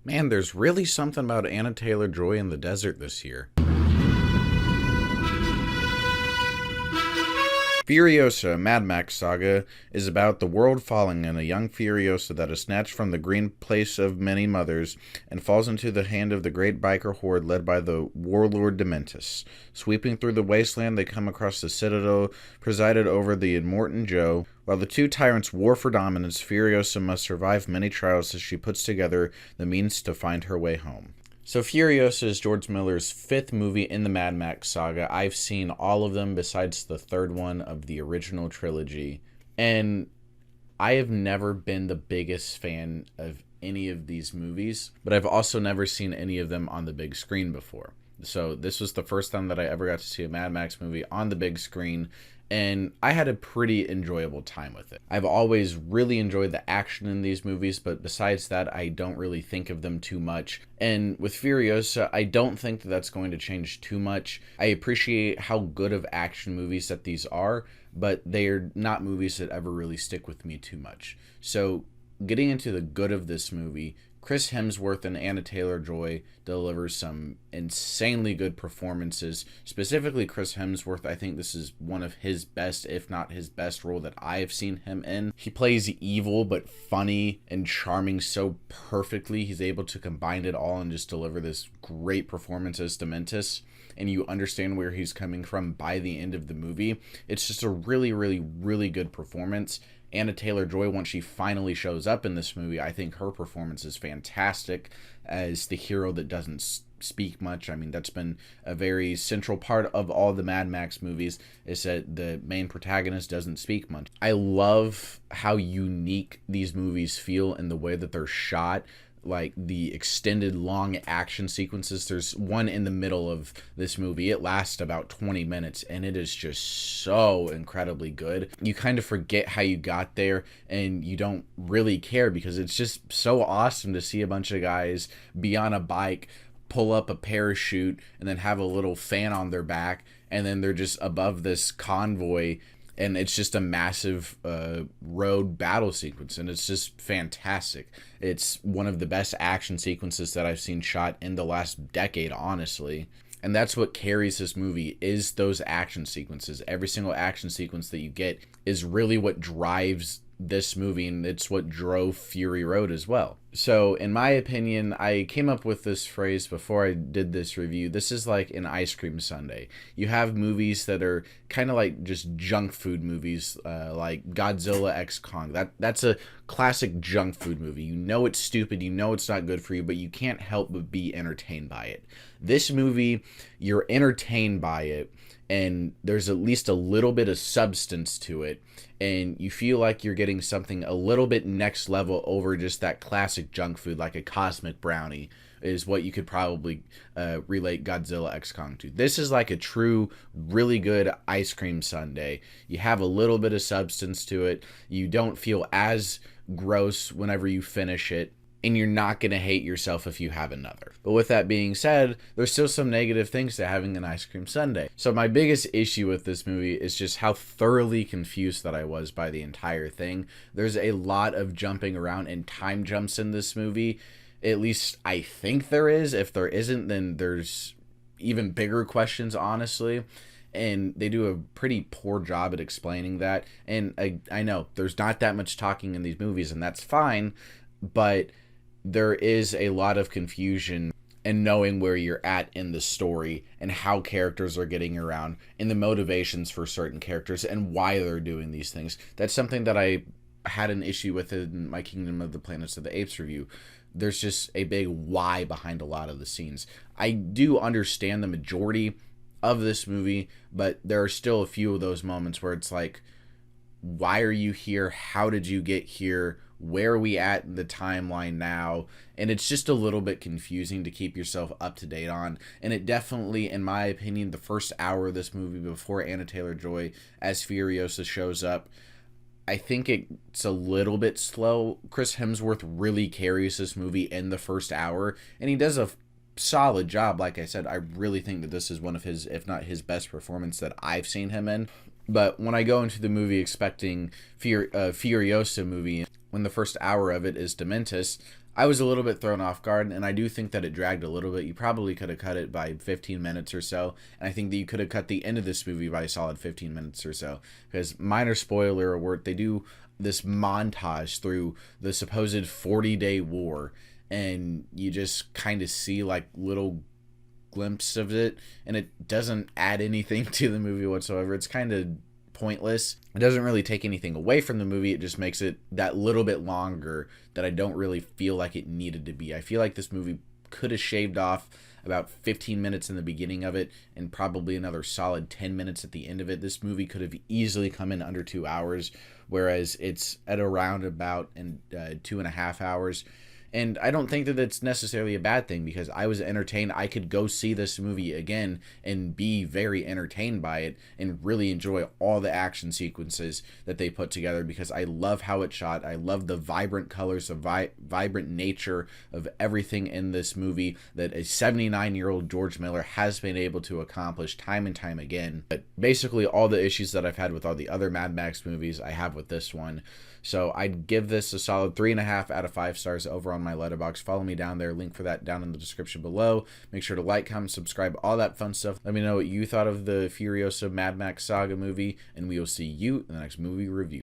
Man, there's really something about Anna Taylor-Joy in the desert this year. Furiosa, a Mad Max saga, is about the world falling and a young Furiosa that is snatched from the green place of many mothers and falls into the hand of the great biker horde led by the warlord Dementus. Sweeping through the wasteland, they come across the citadel presided over the Immortan Joe. While the two tyrants war for dominance, Furiosa must survive many trials as she puts together the means to find her way home. So Furiosa is George Miller's fifth movie in the Mad Max saga. I've seen all of them besides the third one of the original trilogy. And I have never been the biggest fan of any of these movies, but I've also never seen any of them on the big screen before. So this was the first time that I ever got to see a Mad Max movie on the big screen, and I had a pretty enjoyable time with it. I've always really enjoyed the action in these movies, but besides that, I don't really think of them too much. And with Furiosa, I don't think that that's going to change too much. I appreciate how good of action movies that these are, but they're not movies that ever really stick with me too much. So getting into the good of this movie, Chris Hemsworth and Anna Taylor-Joy deliver some insanely good performances. Specifically, Chris Hemsworth, I think this is one of his best, if not his best role that I have seen him in. He plays evil, but funny and charming so perfectly. He's able to combine it all and just deliver this great performance as Dementus. And you understand where he's coming from by the end of the movie. It's just a really, really, really good performance. Anna Taylor-Joy, once she finally shows up in this movie, I think her performance is fantastic as the hero that doesn't speak much. I mean, that's been a very central part of all the Mad Max movies, is that the main protagonist doesn't speak much. I love how unique these movies feel in the way that they're shot. Like the extended long action sequences. There's one in the middle of this movie. It lasts about 20 minutes and it is just so incredibly good. You kind of forget how you got there and you don't really care because it's just so awesome to see a bunch of guys be on a bike, pull up a parachute, and then have a little fan on their back, and then they're just above this convoy, and it's just a massive road battle sequence, and it's just fantastic. It's one of the best action sequences that I've seen shot in the last decade, honestly. And that's what carries this movie, is those action sequences. Every single action sequence that you get is really what drives this movie, and it's what drove Fury Road as well. So in my opinion, I came up with this phrase before I did this review. This is like an ice cream sundae. You have movies that are kind of like just junk food movies, like Godzilla x Kong. That's a classic junk food movie. You know it's stupid, you know it's not good for you, but you can't help but be entertained by it. This movie, you're entertained by it, and there's at least a little bit of substance to it, and you feel like you're getting something a little bit next level over just that classic junk food, like a cosmic brownie is what you could probably relate Godzilla x Kong to. This is like a true, really good ice cream sundae. You have a little bit of substance to it. You don't feel as gross whenever you finish it, and you're not going to hate yourself if you have another. But with that being said, there's still some negative things to having an ice cream sundae. So my biggest issue with this movie is just how thoroughly confused that I was by the entire thing. There's a lot of jumping around and time jumps in this movie. At least I think there is. If there isn't, then there's even bigger questions, honestly. And they do a pretty poor job at explaining that. And I know there's not that much talking in these movies, and that's fine, but there is a lot of confusion in knowing where you're at in the story and how characters are getting around and the motivations for certain characters and why they're doing these things. That's something that I had an issue with in my Kingdom of the Planets of the Apes review. There's just a big why behind a lot of the scenes. I do understand the majority of this movie, but there are still a few of those moments where it's like, why are you here? How did you get here? Where are we at in the timeline now? And it's just a little bit confusing to keep yourself up to date on. And it definitely, in my opinion, the first hour of this movie before Anna Taylor-Joy as Furiosa shows up, I think it's a little bit slow. Chris Hemsworth really carries this movie in the first hour, and he does a solid job. Like I said, I really think that this is one of his, if not his best performance that I've seen him in. But when I go into the movie expecting Furiosa movie, when the first hour of it is Dementus, I was a little bit thrown off guard, and I do think that it dragged a little bit. You probably could have cut it by 15 minutes or so, and I think that you could have cut the end of this movie by a solid 15 minutes or so. Because, minor spoiler alert, they do this montage through the supposed 40-day war, and you just kind of see like little glimpse of it, and it doesn't add anything to the movie whatsoever. It's kind of pointless. It doesn't really take anything away from the movie. It just makes it that little bit longer that I don't really feel like it needed to be. I feel like this movie could have shaved off about 15 minutes in the beginning of it and probably another solid 10 minutes at the end of it. This movie could have easily come in under 2 hours, whereas it's at around about 2.5 hours. And I don't think that it's necessarily a bad thing, because I was entertained. I could go see this movie again and be very entertained by it and really enjoy all the action sequences that they put together, because I love how it's shot. I love the vibrant colors, the vibrant nature of everything in this movie that a 79-year-old George Miller has been able to accomplish time and time again. But basically all the issues that I've had with all the other Mad Max movies, I have with this one. So I'd give this a solid 3.5 out of 5 stars over on my Letterboxd. Follow me down there. Link for that down in the description below. Make sure to like, comment, subscribe, all that fun stuff. Let me know what you thought of the Furiosa Mad Max Saga movie, and we will see you in the next movie review.